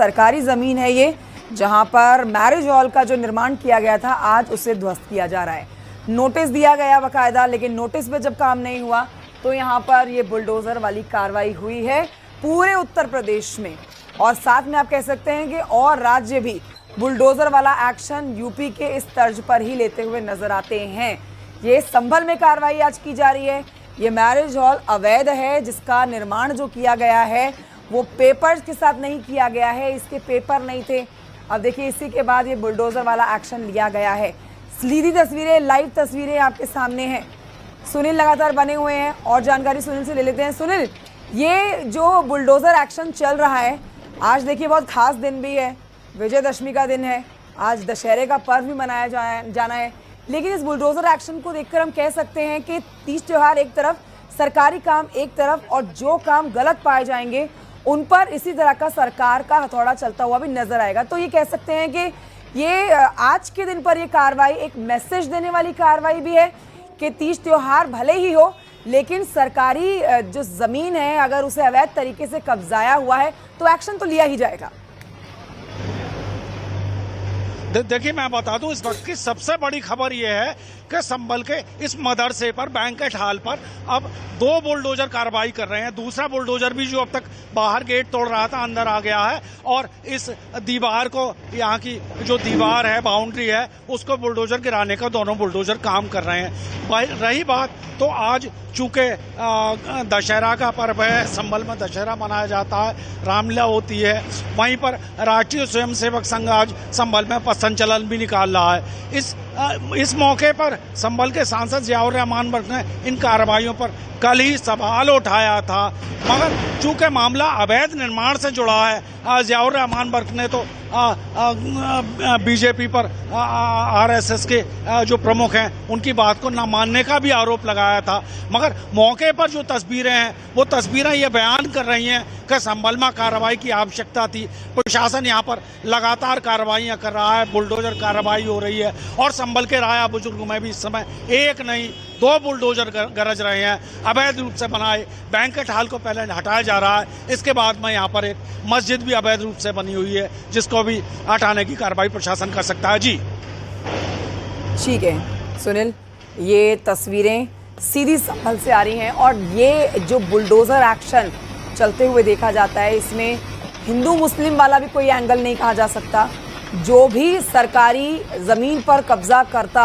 सरकारी ज़मीन है ये, जहां पर मैरिज हॉल का जो निर्माण किया गया था आज उसे ध्वस्त किया जा रहा है। नोटिस दिया गया बाकायदा, लेकिन नोटिस पे जब काम नहीं हुआ तो यहाँ पर ये बुलडोज़र वाली कार्रवाई हुई है पूरे उत्तर प्रदेश में। और साथ में आप कह सकते हैं कि और राज्य भी बुलडोज़र वाला एक्शन यूपी के इस तर्ज पर ही लेते हुए नजर आते हैं। ये संभल में कार्रवाई आज की जा रही है। ये मैरिज हॉल अवैध है, जिसका निर्माण जो किया गया है वो पेपर्स के साथ नहीं किया गया है, इसके पेपर नहीं थे। अब देखिए इसी के बाद ये बुलडोज़र वाला एक्शन लिया गया है। सीधी तस्वीरें, लाइव तस्वीरें आपके सामने हैं। सुनील लगातार बने हुए हैं और जानकारी सुनील से ले लेते हैं। सुनील, ये जो बुलडोज़र एक्शन चल रहा है, आज देखिए बहुत खास दिन भी है, विजयदशमी का दिन है, आज दशहरे का पर्व भी मनाया जाना है। लेकिन इस बुलडोज़र एक्शन को देखकर हम कह सकते हैं कि तीज त्यौहार एक तरफ, सरकारी काम एक तरफ, और जो काम गलत पाए जाएंगे उन पर इसी तरह का सरकार का हथौड़ा चलता हुआ भी नजर आएगा। तो ये कह सकते हैं कि ये आज के दिन पर ये कार्रवाई एक मैसेज देने वाली कार्रवाई भी है कि तीज त्यौहार भले ही हो, लेकिन सरकारी जो ज़मीन है अगर उसे अवैध तरीके से कब्जाया हुआ है तो एक्शन तो लिया ही जाएगा। देखिए, मैं बता दूं, इस वक्त की सबसे बड़ी खबर यह है कि संभल के इस मदरसे पर, बैंकेट हॉल पर अब 2 बुलडोजर कार्रवाई कर रहे हैं। दूसरा बुलडोजर भी जो अब तक बाहर गेट तोड़ रहा था अंदर आ गया है और इस दीवार को, यहाँ की जो दीवार है, बाउंड्री है, उसको बुलडोजर गिराने का दोनों बुलडोजर काम कर रहे हैं। रही बात तो आज चूंकि दशहरा का पर्व है, संभल में दशहरा मनाया जाता है, रामलीला होती है, वहीं पर राष्ट्रीय स्वयंसेवक संघ आज संभल में पथ संचलन भी निकाल रहा है। इस मौके पर संभल के सांसद जियाउर रहमान बर्क ने इन कार्रवाइयों पर कल ही सवाल उठाया था, मगर चूंकि मामला अवैध निर्माण से जुड़ा है, जियाउर रहमान बर्क ने तो बीजेपी पर आरएसएस के जो प्रमुख हैं उनकी बात को न मानने का भी आरोप लगाया था। मगर मौके पर जो तस्वीरें हैं वो तस्वीरें ये बयान कर रही हैं कि संभल में कार्रवाई की आवश्यकता थी। प्रशासन यहाँ पर लगातार कार्रवाइयाँ कर रहा है, बुलडोजर कार्रवाई हो रही है और संभल के राया बुजुर्ग में भी इस समय एक नहीं 2 बुलडोजर गरज रहे हैं। अवैध रूप से बनाए बैंकेट हॉल को पहले हटाया जा रहा है, इसके बाद में यहाँ पर एक मस्जिद भी अवैध रूप से बनी हुई है जिसको भी हटाने की कार्रवाई प्रशासन कर सकता है। जी ठीक है सुनील, ये तस्वीरें सीधी संभल से आ रही हैं और ये जो बुलडोज़र एक्शन चलते हुए देखा जाता है, इसमें हिंदू मुस्लिम वाला भी कोई एंगल नहीं कहा जा सकता। जो भी सरकारी ज़मीन पर कब्जा करता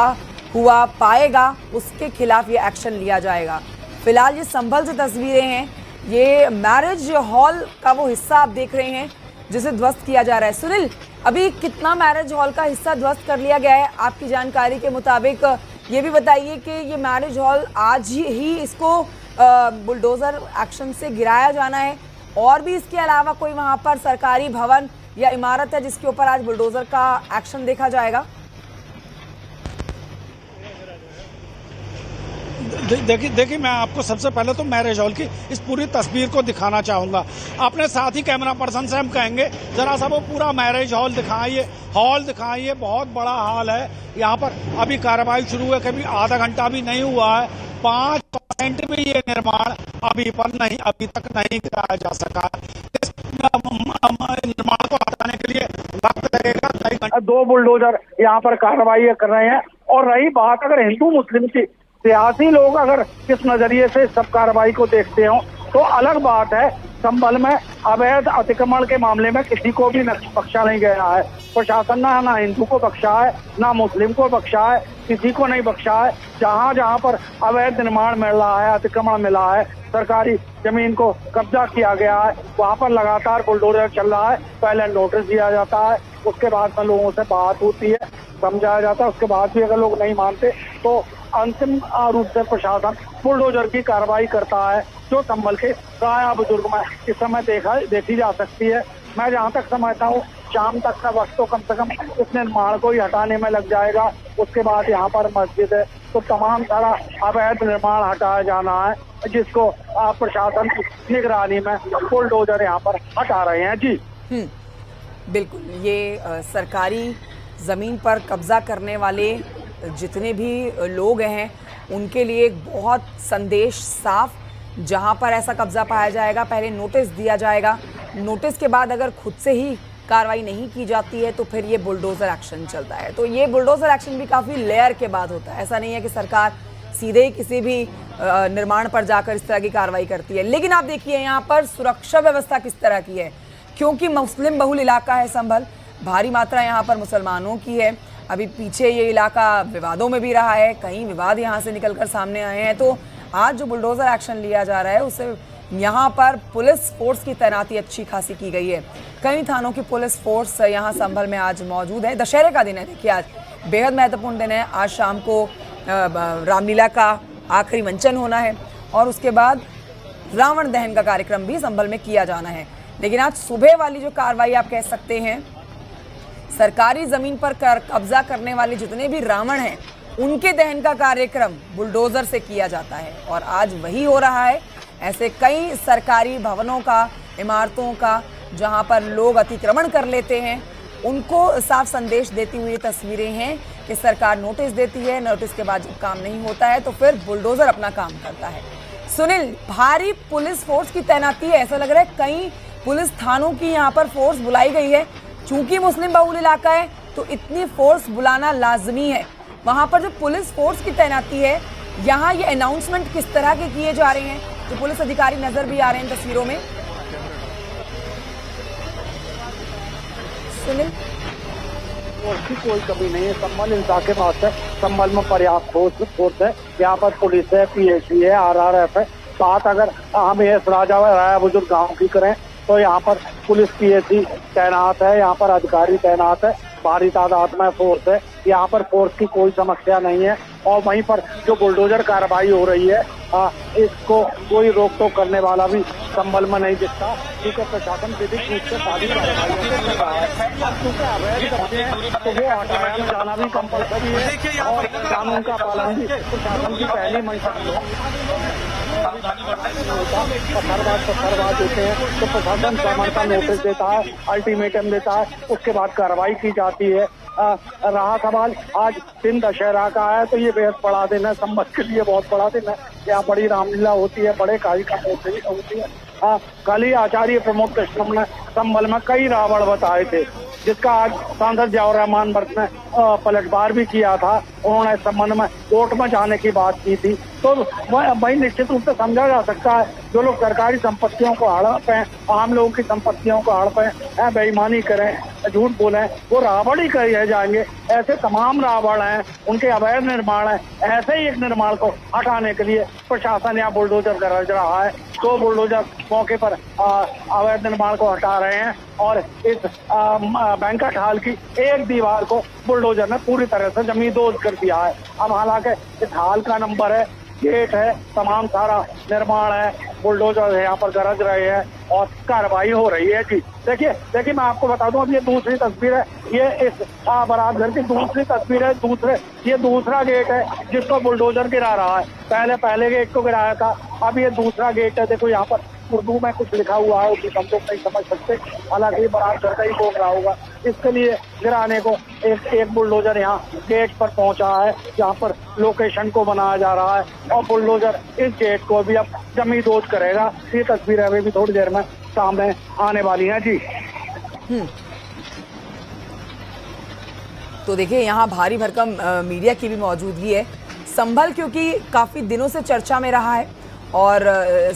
हुआ पाएगा उसके खिलाफ ये एक्शन लिया जाएगा। फिलहाल ये संभल से तस्वीरें हैं, ये मैरिज हॉल का वो हिस्सा आप देख रहे हैं जिसे ध्वस्त किया जा रहा है। सुनील, अभी कितना मैरिज हॉल का हिस्सा ध्वस्त कर लिया गया है आपकी जानकारी के मुताबिक? ये भी बताइए कि ये मैरिज हॉल आज ही इसको बुलडोज़र एक्शन से गिराया जाना है, और भी इसके अलावा कोई वहाँ पर सरकारी भवन या इमारत है जिसके ऊपर आज बुलडोज़र का एक्शन देखा जाएगा? देखिए, मैं आपको सबसे पहले तो मैरिज हॉल की इस पूरी तस्वीर को दिखाना चाहूँगा। अपने साथी कैमरा पर्सन से हम कहेंगे जरा सा वो पूरा मैरिज हॉल दिखाइए। बहुत बड़ा हॉल है, यहाँ पर अभी कार्रवाई शुरू है, कभी आधा घंटा भी नहीं हुआ है। 5% भी ये निर्माण अभी तक नहीं कराया जा सका। इस निर्माण को हटाने के लिए वक्त लगेगा। 2 बुलडोजर यहाँ पर कार्रवाई कर रहे हैं। और रही बात अगर हिंदू मुस्लिम की, सियासी लोग अगर किस नजरिए से सब कार्रवाई को देखते हो तो अलग बात है। संभल में अवैध अतिक्रमण के मामले में किसी को भी बख्शा नहीं गया है। प्रशासन ने ना हिंदू को बख्शा है, ना मुस्लिम को बख्शा है, किसी को नहीं बख्शा है। जहाँ जहाँ पर अवैध निर्माण मिल रहा है, अतिक्रमण मिला है, सरकारी जमीन को कब्जा किया गया है, वहाँ पर लगातार बुलडोजर चल रहा है। पहले नोटिस दिया जाता है, उसके बाद में लोगों से बात होती है, समझाया जाता है, उसके बाद भी अगर लोग नहीं मानते तो अंतिम रूप से प्रशासन बुलडोजर की कार्रवाई करता है, जो संभल के राया बुजुर्ग में इस समय देखी जा सकती है। मैं जहाँ तक समझता हूँ शाम तक का वक्त तो कम से कम इस निर्माण को ही हटाने में लग जाएगा। उसके बाद यहाँ पर मस्जिद है, तो तमाम सारा अवैध निर्माण हटाया जाना है, जिसको प्रशासन की निगरानी में बुलडोजर यहाँ पर हटा रहे हैं। जी बिल्कुल, ये सरकारी ज़मीन पर कब्जा करने वाले जितने भी लोग हैं उनके लिए एक बहुत संदेश साफ, जहां पर ऐसा कब्जा पाया जाएगा पहले नोटिस दिया जाएगा, नोटिस के बाद अगर खुद से ही कार्रवाई नहीं की जाती है तो फिर ये बुलडोजर एक्शन चलता है। तो ये बुलडोजर एक्शन भी काफ़ी लेयर के बाद होता है। ऐसा नहीं है कि सरकार सीधे ही किसी भी निर्माण पर जाकर इस तरह की कार्रवाई करती है। लेकिन आप देखिए यहाँ पर सुरक्षा व्यवस्था किस तरह की है, क्योंकि मुस्लिम बहुल इलाका है संभल, भारी मात्रा यहाँ पर मुसलमानों की है। अभी पीछे ये इलाका विवादों में भी रहा है, कई विवाद यहाँ से निकलकर सामने आए हैं। तो आज जो बुलडोजर एक्शन लिया जा रहा है उससे यहाँ पर पुलिस फोर्स की तैनाती अच्छी खासी की गई है। कई थानों की पुलिस फोर्स यहाँ संभल में आज मौजूद है। दशहरे का दिन है, देखिए आज बेहद महत्वपूर्ण दिन है। आज शाम को रामलीला का आखिरी मंचन होना है और उसके बाद रावण दहन का कार्यक्रम भी संभल में किया जाना है। लेकिन आज सुबह वाली जो कार्रवाई आप कह सकते हैं, सरकारी जमीन पर कब्जा करने वाले जितने भी रावण हैं उनके दहन का कार्यक्रम बुलडोजर से किया जाता है और आज वही हो रहा है। ऐसे कई सरकारी भवनों का, इमारतों का जहां पर लोग अतिक्रमण कर लेते हैं, उनको साफ संदेश देती हुई तस्वीरें हैं कि सरकार नोटिस देती है, नोटिस के बाद जब काम नहीं होता है तो फिर बुलडोजर अपना काम करता है। सुनील, भारी पुलिस फोर्स की तैनाती है, ऐसा लग रहा है कई पुलिस थानों की यहाँ पर फोर्स बुलाई गई है। चूंकि मुस्लिम बहुल इलाका है तो इतनी फोर्स बुलाना लाजमी है। वहां पर जो पुलिस फोर्स की तैनाती है, यहाँ ये अनाउंसमेंट किस तरह के किए जा रहे हैं, जो पुलिस अधिकारी नजर भी आ रहे हैं तस्वीरों में। सुनील, उसकी कोई कमी नहीं है। संभल इंसान के पास है, संभल में पर्याप्त फोर्स है। यहाँ पर पुलिस है, पीएसी है, आरआरएफ है। बात अगर हम ये राजा राया बुजुर्ग गाँव की करें तो यहाँ पर पुलिस पीएसी तैनात है, यहाँ पर अधिकारी तैनात है, भारी तादाद में फोर्स है। यहाँ पर फोर्स की कोई समस्या नहीं है। और वहीं पर जो बुलडोजर कार्रवाई हो रही है, इसको कोई रोक टोक करने वाला भी संभल में नहीं दिखता, क्योंकि प्रशासन विधिक रूप से सारी कार्रवाइयों को कर रहा है। क्योंकि अवैध कब्जे हैं तो वो हटाया में जाना भी कंपलसरी है और कानून का पालन भी प्रशासन की पहली मंशा है। पत्थरबाज होते हैं तो प्रशासन समर्थन का नोटिस देता है, अल्टीमेटम देता है, उसके बाद कार्रवाई की जाती है। रहा सवाल आज दिन दशहरा का है तो ये बेहद बड़ा दिन है, संभल के लिए बहुत बड़ा दिन है। यहाँ बड़ी रामलीला होती है, बड़े कार्यक्रम होती है। कल ही आचार्य प्रमोद कृष्णम ने संभल में कई रावण बताए थे, जिसका आज सांसद जियाउर रहमान वर्ग ने पलटवार भी किया था। उन्होंने इस संबंध में कोर्ट में जाने की बात की थी। तो वही निश्चित रूप से समझा जा सकता है, जो लोग सरकारी संपत्तियों को हड़प हैं, आम लोगों की संपत्तियों को हड़प हैं, बेईमानी करें, झूठ बोलें, वो रावण ही कहे जाएंगे। ऐसे तमाम रावण हैं, उनके अवैध निर्माण हैं। ऐसे ही एक निर्माण को हटाने के लिए प्रशासन यहाँ बुलडोजर गरज रहा है। तो बुलडोजर मौके पर अवैध निर्माण को हटा रहे हैं और इस बैंकट हॉल की एक दीवार को बुलडोजर ने पूरी तरह से जमींदोज कर दिया है। अब हालांकि इस हाल का नंबर है, गेट है, तमाम सारा निर्माण है, बुलडोजर यहाँ पर गरज रहे हैं और कार्रवाई हो रही है। जी देखिए मैं आपको बता दूं, अब ये दूसरी तस्वीर है, ये इस बारात घर की दूसरी तस्वीर है। ये दूसरा गेट है जिसको बुलडोजर गिरा रहा है। पहले गेट को गिराया था, अब ये दूसरा गेट है। देखो यहाँ पर उर्दू में कुछ लिखा हुआ है, उसकी हम लोग नहीं समझ सकते, हालांकि बारात घर का ही बोल रहा होगा। इसके लिए गिराने को एक बुलडोजर यहाँ गेट पर पहुंचा है, जहाँ पर लोकेशन को बनाया जा रहा है और बुलडोजर इस गेट को भी अब जमींदोज करेगा। ये तस्वीरें अभी भी थोड़ी देर में सामने आने वाली हैं। जी तो देखिए यहाँ भारी भरकम मीडिया की भी मौजूदगी है। संभल क्योंकि काफ़ी दिनों से चर्चा में रहा है और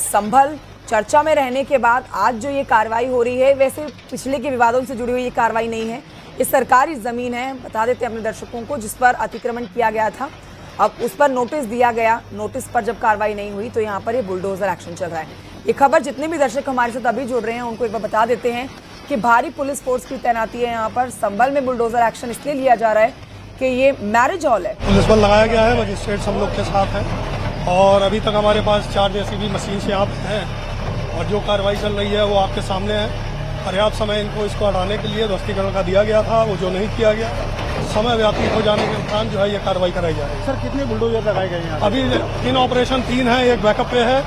संभल चर्चा में रहने के बाद आज जो ये कार्रवाई हो रही है, वैसे पिछले के विवादों से जुड़ी हुई ये कार्रवाई नहीं है। ये सरकारी ज़मीन है, बता देते हैं अपने दर्शकों को, जिस पर अतिक्रमण किया गया था। अब उस पर नोटिस दिया गया, नोटिस पर जब कार्रवाई नहीं हुई तो यहाँ पर ये बुलडोजर एक्शन चल रहा है। ये खबर जितने भी दर्शक हमारे साथ अभी जुड़ रहे हैं उनको एक बार बता देते हैं कि भारी पुलिस फोर्स की तैनाती है यहाँ पर। संभल में बुलडोजर एक्शन इसलिए लिया जा रहा है कि ये मैरिज हॉल है। पुलिस बल लगाया गया है, मजिस्ट्रेट सब लोग के साथ है और अभी तक हमारे पास 4 JCB मशीन से आप हैं और जो कार्रवाई चल रही है वो आपके सामने है। पर्याप्त समय इनको इसको हटाने के लिए ध्वस्तीकरण का दिया गया था, वो जो नहीं किया गया। समय व्यतीत हो जाने के उपरांत जो है ये कार्रवाई कराई जाएगी। सर कितने बुलडोजर लगाए गए हैं? अभी इन ऑपरेशन 3 है, एक बैकअप पे है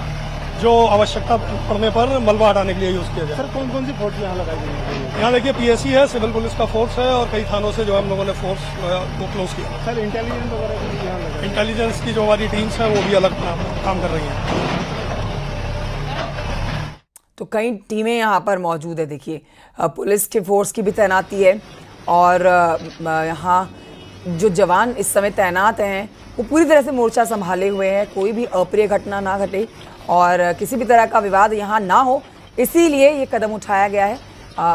जो आवश्यकता पड़ने पर मलबा हटाने के लिए यूज किया जाए। सर कौन सी फोर्स यहाँ लगाई गई है? यहाँ देखिए पीएसी है, सिविल पुलिस का फोर्स है और कई थानों से जो हम लोगों ने फोर्स को क्लोज किया। सर इंटेलिजेंस वगैरह भी यहाँ लगा? इंटेलिजेंस की जो हमारी टीम्स हैं वो भी अलग काम कर रही हैं। तो कई टीमें यहाँ पर मौजूद है। देखिए पुलिस की फोर्स की भी तैनाती है और यहाँ जो जवान इस समय तैनात हैं वो पूरी तरह से मोर्चा संभाले हुए हैं, कोई भी अप्रिय घटना ना घटे और किसी भी तरह का विवाद यहाँ ना हो, इसीलिए ये कदम उठाया गया है।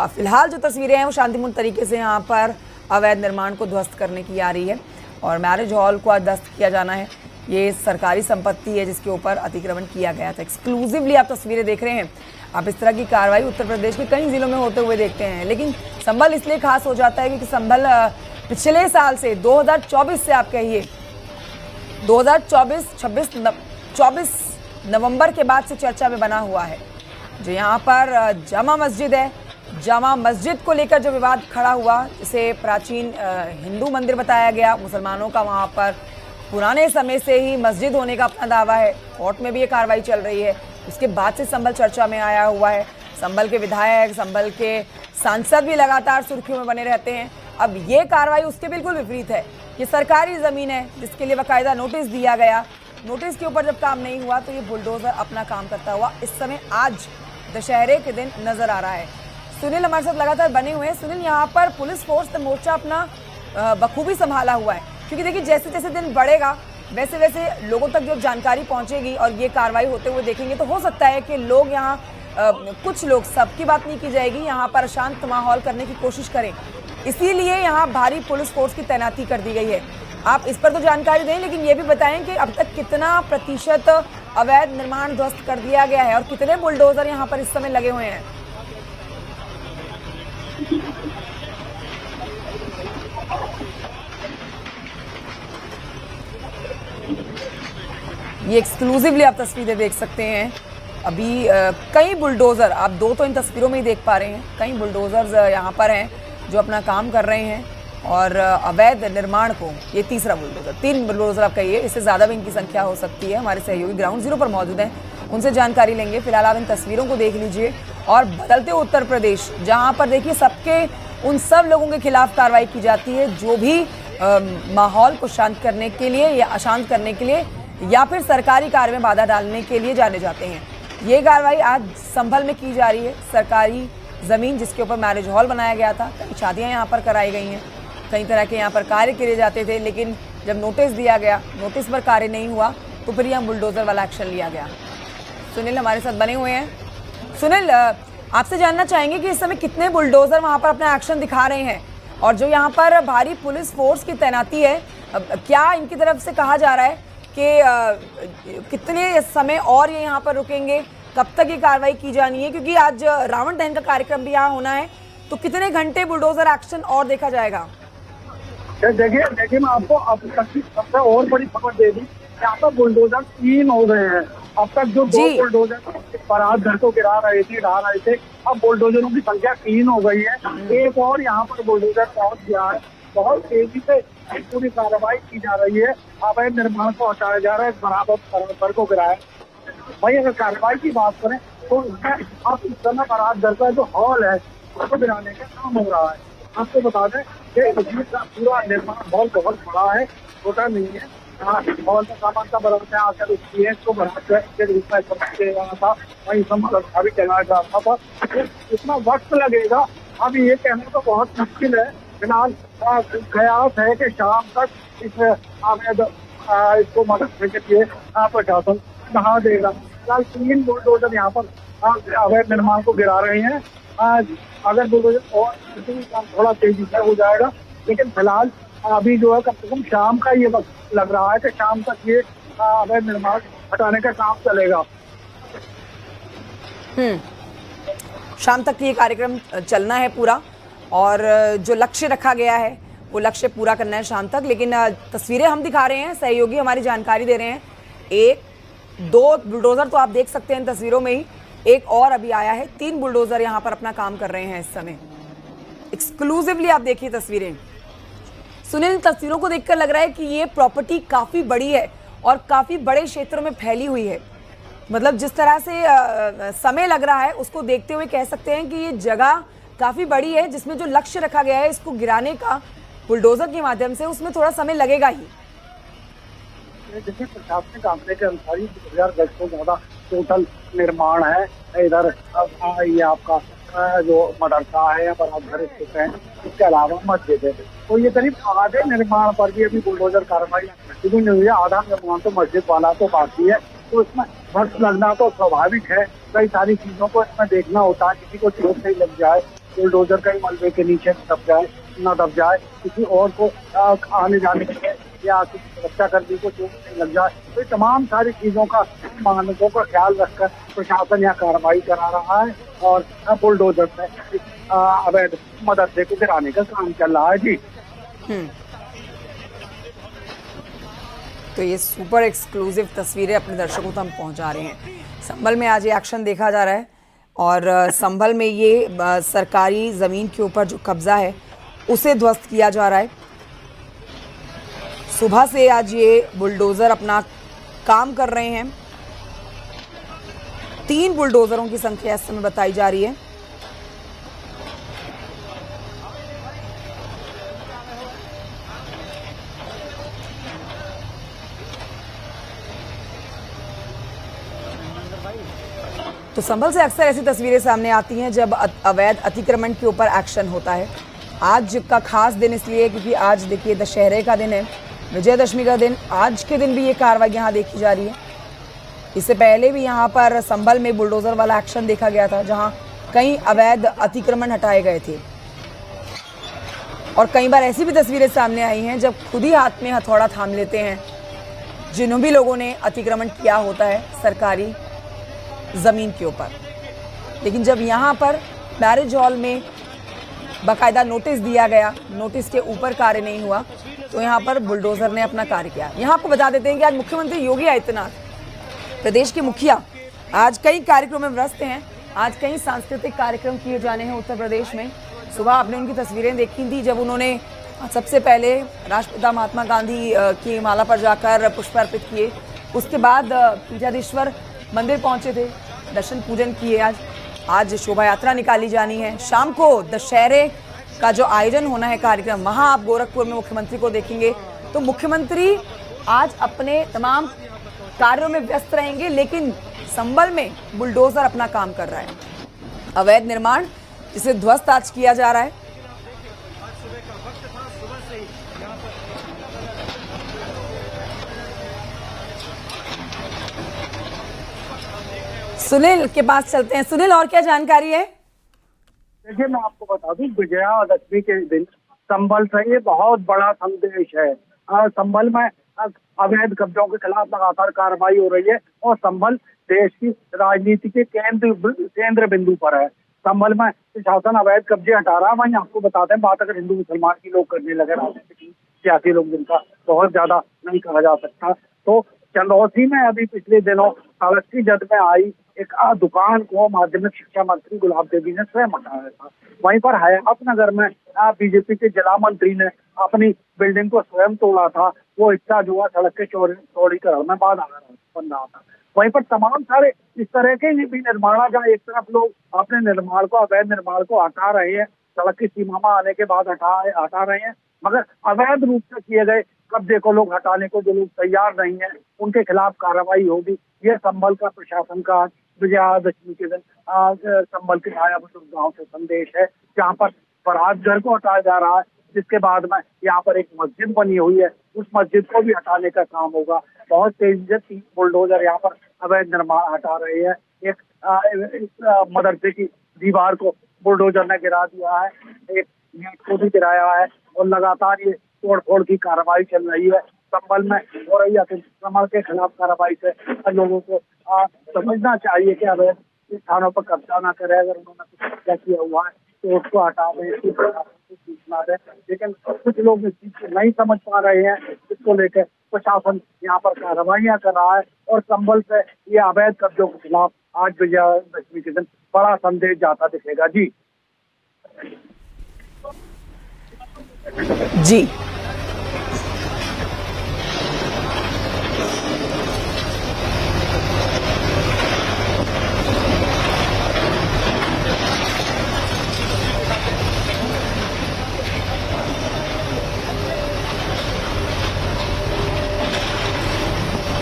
फिलहाल जो तस्वीरें हैं वो शांतिपूर्ण तरीके से यहाँ पर अवैध निर्माण को ध्वस्त करने की आ रही है और मैरिज हॉल को आज ध्वस्त किया जाना है। ये सरकारी संपत्ति है जिसके ऊपर अतिक्रमण किया गया था। एक्सक्लूसिवली आप तस्वीरें देख रहे हैं। आप इस तरह की कार्रवाई उत्तर प्रदेश के कई जिलों में होते हुए देखते हैं, लेकिन संभल इसलिए खास हो जाता है क्योंकि संभल पिछले साल से 2024 से आप कहिए 24 नवंबर के बाद से चर्चा में बना हुआ है। जो यहाँ पर जामा मस्जिद है, जामा मस्जिद को लेकर जो विवाद खड़ा हुआ, जिसे प्राचीन हिंदू मंदिर बताया गया, मुसलमानों का वहाँ पर पुराने समय से ही मस्जिद होने का अपना दावा है। कोर्ट में भी ये कार्रवाई चल रही है। उसके बाद से संभल चर्चा में आया हुआ है। संभल के विधायक, संभल के सांसद भी लगातार सुर्खियों में बने रहते हैं। अब ये कार्रवाई उसके बिल्कुल विपरीत है। ये सरकारी ज़मीन है जिसके लिए बाकायदा नोटिस दिया गया। नोटिस के ऊपर जब काम नहीं हुआ तो ये बुलडोज़र अपना काम करता हुआ इस समय आज दशहरे के दिन नजर आ रहा है। सुनील हमारे साथ लगातार बने हुए हैं। सुनील, यहाँ पर पुलिस फोर्स ने मोर्चा अपना बखूबी संभाला हुआ है, क्योंकि देखिए जैसे जैसे दिन बढ़ेगा वैसे वैसे लोगों तक जब जानकारी पहुंचेगी और ये कार्रवाई होते हुए देखेंगे तो हो सकता है कि लोग यहाँ कुछ लोग, सबकी बात नहीं की जाएगी, यहाँ पर शांत माहौल करने की कोशिश करें। इसीलिए यहाँ भारी पुलिस फोर्स की तैनाती कर दी गई है। आप इस पर तो जानकारी दें, लेकिन ये भी बताएं कि अब तक कितना प्रतिशत अवैध निर्माण ध्वस्त कर दिया गया है और कितने बुलडोजर यहाँ पर इस समय लगे हुए हैं। ये एक्सक्लूसिवली आप तस्वीरें देख सकते हैं। अभी कई बुलडोज़र, आप दो तो इन तस्वीरों में ही देख पा रहे हैं, कई बुलडोज़र्स यहाँ पर हैं जो अपना काम कर रहे हैं और अवैध निर्माण को, ये तीसरा बुलडोज़र, 3 बुलडोज़र आप कहिए, इससे ज़्यादा भी इनकी संख्या हो सकती है। हमारे सहयोगी ग्राउंड जीरो पर मौजूद हैं, उनसे जानकारी लेंगे। फिलहाल आप इन तस्वीरों को देख लीजिए। और बदलते उत्तर प्रदेश, जहाँ पर देखिए सबके उन सब लोगों के खिलाफ कार्रवाई की जाती है जो भी माहौल को शांत करने के लिए या अशांत करने के लिए या फिर सरकारी कार्य में बाधा डालने के लिए जाने जाते हैं। ये कार्रवाई आज संभल में की जा रही है। सरकारी ज़मीन जिसके ऊपर मैरिज हॉल बनाया गया था, कई शादियां यहाँ पर कराई गई हैं, कई तरह के यहाँ पर कार्य किए जाते थे, लेकिन जब नोटिस दिया गया, नोटिस पर कार्य नहीं हुआ तो फिर यहाँ बुलडोज़र वाला एक्शन लिया गया। सुनील हमारे साथ बने हुए हैं। सुनील, आपसे जानना चाहेंगे कि इस समय कितने बुलडोज़र वहाँ पर अपना एक्शन दिखा रहे हैं और जो यहाँ पर भारी पुलिस फोर्स की तैनाती है, क्या इनकी तरफ से कहा जा रहा है कि कितने समय और ये यहाँ पर रुकेंगे, कब तक ये कार्रवाई की जानी है, क्योंकि आज रावण दहन का कार्यक्रम भी यहाँ होना है, तो कितने घंटे बुलडोजर एक्शन और देखा जाएगा? देखिए मैं आपको अब तक की सबसे और बड़ी खबर दे दी, यहाँ पर बुलडोजर 3 हो गए हैं। अब तक जो 2 बुलडोजर बारात घर को गिरा रहे थे, ढा रहे थे, अब बुलडोजरों की संख्या 3 हो गई है। एक और यहाँ पर बुलडोजर पहुंच गया है। बहुत तेजी से पूरी कार्रवाई की जा रही है। अवैध निर्माण को हटाया जा रहा है, बराबर घर को गिराया। भाई अगर कार्रवाई की बात करें तो इसमें अब इस समय बारात घर का जो हॉल है उसको गिराने का काम हो रहा है। आपको बता दें कि इसका पूरा निर्माण हॉल बहुत बड़ा है, छोटा नहीं है। हॉल का सामान का बनाते हैं, आकर उसकी को बनाते के रूप में था, वही सब अभी चलाया जा रहा था। इतना वक्त लगेगा, अभी ये कहने को बहुत मुश्किल है। फिलहाल कयास है कि शाम तक इस अवैध इसको मदद के लिए प्रशासन कहा देगा। फिलहाल 3 बुलडोजर यहाँ पर अवैध निर्माण को गिरा रहे हैं। अगर बुलडोजर और थोड़ा तेजी से हो जाएगा, लेकिन फिलहाल अभी जो है कम से कम शाम का ये वक्त लग रहा है कि शाम तक ये अवैध निर्माण हटाने का काम चलेगा। शाम तक ये कार्यक्रम चलना है पूरा और जो लक्ष्य रखा गया है वो लक्ष्य पूरा करना है शाम तक। लेकिन तस्वीरें हम दिखा रहे हैं, सहयोगी हमारी जानकारी दे रहे हैं। 1-2 बुलडोज़र तो आप देख सकते हैं इन तस्वीरों में ही, एक और अभी आया है। 3 बुलडोज़र यहाँ पर अपना काम कर रहे हैं इस समय। एक्सक्लूसिवली आप देखिए तस्वीरें। सुनील, तस्वीरों को देखकर लग रहा है कि ये प्रॉपर्टी काफ़ी बड़ी है और काफ़ी बड़े क्षेत्रों में फैली हुई है। मतलब जिस तरह से समय लग रहा है उसको देखते हुए कह सकते हैं कि ये जगह काफ़ी बड़ी है, जिसमें जो लक्ष्य रखा गया है इसको गिराने का बुलडोज़र के माध्यम से, उसमें थोड़ा समय लगेगा ही। देखिए प्रशासनिक आंकड़े के अनुसार 2000 गज से ज्यादा टोटल निर्माण है इधर। ये आपका जो मदरसा है या पर घर स्थित है, इसके अलावा मस्जिद है। तो ये करीब आधे निर्माण पर भी अभी बुलडोजर कार्रवाई शुरू नहीं हुई है। आधा निर्माण तो मस्जिद वाला तो बाकी है, तो इसमें वर्ष लगना तो स्वाभाविक है। कई सारी चीजों को इसमें देखना होता है, किसी को चोट नहीं लग जाए, बुलडोजर कहीं मलबे के नीचे दब जाए न दब जाए, किसी और को आने जाने के लिए या किसी सुरक्षा कर्मी को चोट नहीं लग जाए। तो तमाम सारी चीजों का मानकों का ख्याल रखकर प्रशासन यहाँ कार्रवाई करा रहा है और बुलडोजर से अवैध मदरसे को गिराने का काम चल रहा है। जी तो ये सुपर एक्सक्लूसिव तस्वीरें अपने दर्शकों तक हम पहुंचा रहे हैं। संभल में आज ये एक्शन देखा जा रहा है और संभल में ये सरकारी ज़मीन के ऊपर जो कब्जा है उसे ध्वस्त किया जा रहा है। सुबह से आज ये बुलडोज़र अपना काम कर रहे हैं। 3 बुलडोज़रों की संख्या इस समय बताई जा रही है। तो संभल से अक्सर ऐसी तस्वीरें सामने आती हैं जब अवैध अतिक्रमण के ऊपर एक्शन होता है। आज का खास दिन इसलिए क्योंकि आज देखिए दशहरे का दिन है, विजयदशमी का दिन। आज के दिन भी ये कार्रवाई यहाँ देखी जा रही है। इससे पहले भी यहाँ पर संभल में बुलडोज़र वाला एक्शन देखा गया था, जहाँ कई अवैध अतिक्रमण हटाए गए थे। और कई बार ऐसी भी तस्वीरें सामने आई हैं जब खुद ही हाथ में हथौड़ा थाम लेते हैं जिन्हों भी लोगों ने अतिक्रमण किया होता है सरकारी ज़मीन के ऊपर। लेकिन जब यहाँ पर मैरिज हॉल में बाकायदा नोटिस दिया गया, नोटिस के ऊपर कार्य नहीं हुआ, तो यहाँ पर बुलडोज़र ने अपना कार्य किया। यहाँ आपको बता देते हैं कि आज मुख्यमंत्री योगी आदित्यनाथ, प्रदेश के मुखिया, आज कई कार्यक्रमों में व्यस्त हैं। आज कई सांस्कृतिक कार्यक्रम किए जाने हैं उत्तर प्रदेश में। सुबह आपने उनकी तस्वीरें देखी थी जब उन्होंने सबसे पहले राष्ट्रपिता महात्मा गांधी की माला पर जाकर पुष्प अर्पित किए। उसके बाद पीठाधीश्वर मंदिर पहुंचे थे, दर्शन पूजन किए। आज शोभा यात्रा निकाली जानी है। शाम को दशहरे का जो आयोजन होना है कार्यक्रम, वहां आप गोरखपुर में मुख्यमंत्री को देखेंगे। तो मुख्यमंत्री आज अपने तमाम कार्यों में व्यस्त रहेंगे, लेकिन संभल में बुलडोजर अपना काम कर रहा है। अवैध निर्माण जिसे ध्वस्त आज किया जा रहा है। सुनील के पास चलते हैं। सुनील, और क्या जानकारी है? देखिए मैं आपको बता दूं, विजयादशमी के दिन संभल से ये बहुत बड़ा संदेश है। संभल में अवैध कब्जों के खिलाफ लगातार कार्रवाई हो रही है और संभल देश की राजनीति के केंद्र बिंदु पर है। संभल में शासन अवैध कब्जे हटा रहा है। वहीं आपको बताते हैं, बात अगर हिंदू मुसलमान की लोग करने लगे, राजनीतिक सियासी लोग जिनका बहुत ज्यादा नहीं कहा जा सकता, तो चंदौसी में अभी पिछले दिनों सड़क की जद में आई एक दुकान को माध्यमिक शिक्षा मंत्री गुलाब देवी ने स्वयं हटाया था। वहीं पर हयात नगर में बीजेपी के जिला मंत्री ने अपनी बिल्डिंग को स्वयं तोड़ा था। वो हिस्सा जो है सड़क के चौड़ीकरण में बाधा बन रहा था। वहीं पर तमाम सारे इस तरह के भी निर्माण, जहाँ एक तरफ लोग अपने निर्माण को, अवैध निर्माण को हटा रहे हैं, सड़क की सीमा में आने के बाद हटा रहे हैं, मगर अवैध रूप से किए गए कब्जे को लोग हटाने को जो लोग तैयार नहीं है, उनके खिलाफ कार्रवाई होगी। ये संभल का प्रशासन का विजयादशमी के दिन संभल के आयापुर गांव से संदेश है, जहां पर बारात घर को हटाया जा रहा है, जिसके बाद में यहाँ पर एक मस्जिद बनी हुई है, उस मस्जिद को भी हटाने का काम होगा। बहुत तेजी से 3 बुलडोजर यहाँ पर अवैध निर्माण हटा रहे हैं। एक मदरसे की दीवार को बुलडोजर ने गिरा दिया है, एक गेट को भी गिराया है और लगातार ये तोड़फोड़ की कार्रवाई चल रही है। संभल में हो रही अतिक्रमण के खिलाफ कार्रवाई से लोगों को समझना चाहिए कि अवैध स्थानों पर कब्जा ना करे। अगर उन्होंने कुछ कब्जा किया हुआ है तो उसको हटा दें, सूचना दें। लेकिन कुछ लोग इस चीज को नहीं समझ पा रहे हैं, इसको लेकर प्रशासन यहाँ पर कार्रवाइयाँ कर रहा है और संभल से ये अवैध कब्जों के खिलाफ आज विजयादशमी के दिन बड़ा संदेश जाता दिखेगा। जी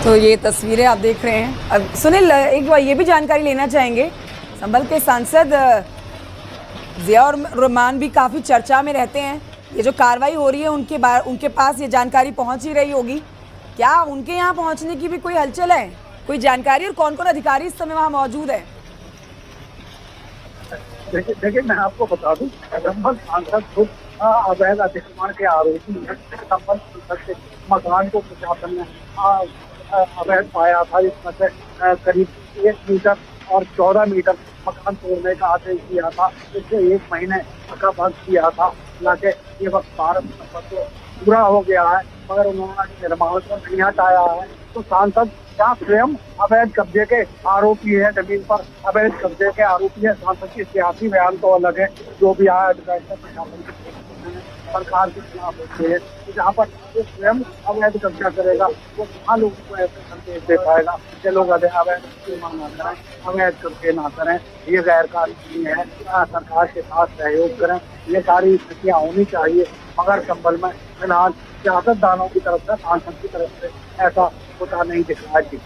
तो ये तस्वीरें आप देख रहे हैं। अब सुनील, एक बार ये भी जानकारी लेना चाहेंगे, संभल के सांसद ज़ियाउर रहमान भी काफ़ी चर्चा में रहते हैं। ये जो कार्रवाई हो रही है उनके पास ये जानकारी पहुंच ही रही होगी, क्या उनके यहाँ पहुंचने की भी कोई हलचल है, कोई जानकारी, और कौन कौन अधिकारी इस समय वहाँ मौजूद है? देखिए मैं आपको बता दूं, संभल सांसद खुद अवैध अतिक्रमण के आरोपी हैं। संभल सांसद के मकान को प्रशासन ने अवैध पाया था, इसमें से करीब 1 मीटर और 14 मीटर मकान तोड़ने का आदेश दिया था। इससे 1 महीने का वक्त किया था, हालांकि ये वक्त 12 नवंबर को पूरा हो गया है, मगर उन्होंने निर्माण को नहीं हटाया है। तो सांसद क्या स्वयं अवैध कब्जे के आरोपी है, जमीन पर अवैध कब्जे के आरोपी है। सांसद की सियासी बयान तो अलग है, जो भी आया प्रशासन सरकार के खिलाफ होते हैं। जहाँ पर वो स्वयं अवैध कब्जा करेगा, वो कहाँ लोगों को ऐसे संदेश दे पाएगा कि लोग अवैध निर्माण ना करें, अवैध कब्जे ना करें, ये गैर कानूनी है, सरकार के साथ सहयोग करें। ये सारी स्थितियाँ होनी चाहिए, मगर संभल में फिलहाल सियासतदानों की तरफ से, सांसद की तरफ से ऐसा होता नहीं दिख रहा है।